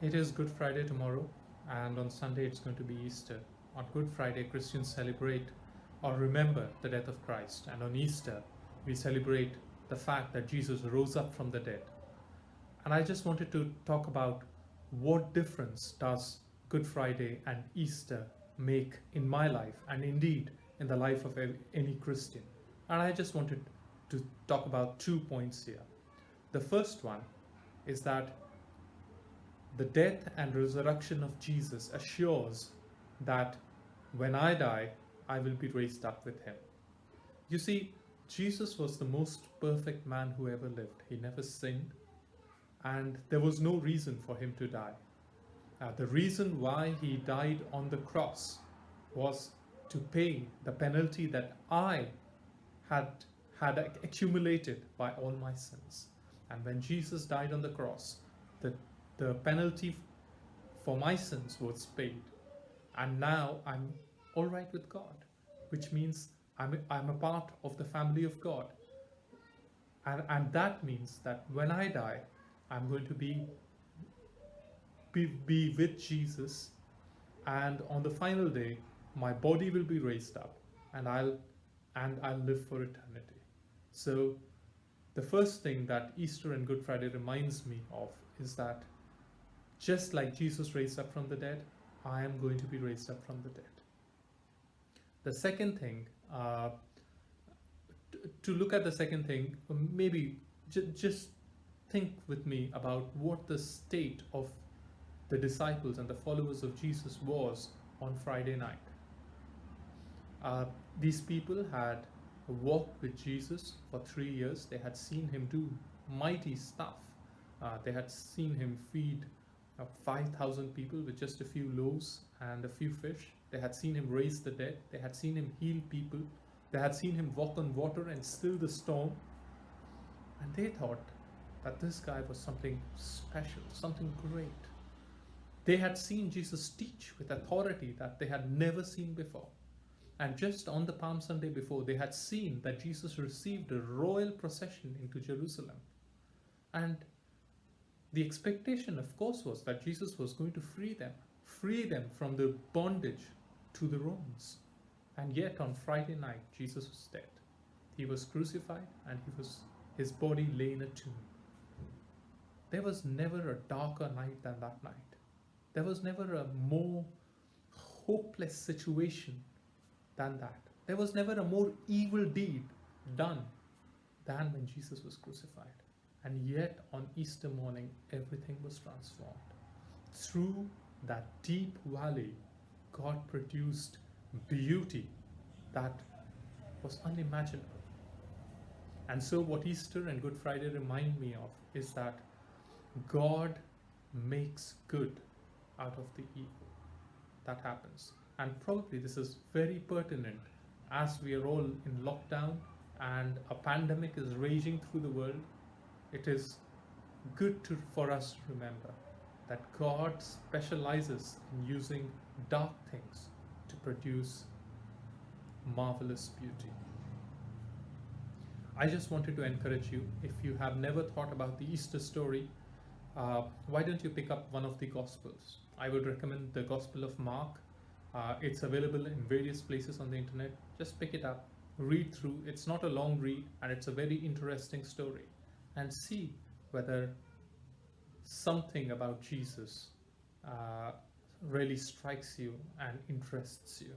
It is Good Friday tomorrow, and on Sunday it's going to be Easter. On Good Friday, Christians celebrate or remember the death of Christ, and on Easter, we celebrate the fact that Jesus rose up from the dead. And I just wanted to talk about what difference does Good Friday and Easter make in my life, and indeed in the life of any Christian. And I just wanted to talk about 2 points here. The first one is that the death and resurrection of Jesus assures that when I die, I will be raised up with him. You see, Jesus was the most perfect man who ever lived. He never sinned, and there was no reason for him to die. The reason why he died on the cross was to pay the penalty that I had accumulated by all my sins. And when Jesus died on the cross, the penalty for my sins was paid, and now I'm all right with God, which means I'm a part of the family of God, and that means that when I die, I'm going to be with Jesus, and on the final day, my body will be raised up, and I'll live for eternity. So the first thing that Easter and Good Friday reminds me of is that just like Jesus raised up from the dead, I am going to be raised up from the dead. The second thing, to look at the second thing, maybe just think with me about what the state of the disciples and the followers of Jesus was on Friday night. These people had walked with Jesus for 3 years. They had seen him do mighty stuff. They had seen him feed 5,000 people with just a few loaves and a few fish. They had seen him raise the dead. They had seen him heal people. They had seen him walk on water and still the storm. And they thought that this guy was something special, something great. They had seen Jesus teach with authority that they had never seen before. And just on the Palm Sunday before, they had seen that Jesus received a royal procession into Jerusalem. And the expectation, of course, was that Jesus was going to free them from the bondage to the Romans. And yet on Friday night, Jesus was dead. He was crucified, and his body lay in a tomb. There was never a darker night than that night. There was never a more hopeless situation than that. There was never a more evil deed done than when Jesus was crucified. And yet on Easter morning, everything was transformed. Through that deep valley, God produced beauty that was unimaginable. And so what Easter and Good Friday remind me of is that God makes good out of the evil that happens. And probably this is very pertinent as we are all in lockdown and a pandemic is raging through the world. It is good for us to remember that God specializes in using dark things to produce marvelous beauty. I just wanted to encourage you, if you have never thought about the Easter story, why don't you pick up one of the Gospels? I would recommend the Gospel of Mark. It's available in various places on the internet. Just pick it up, read through. It's not a long read, and it's a very interesting story. And see whether something about Jesus really strikes you and interests you.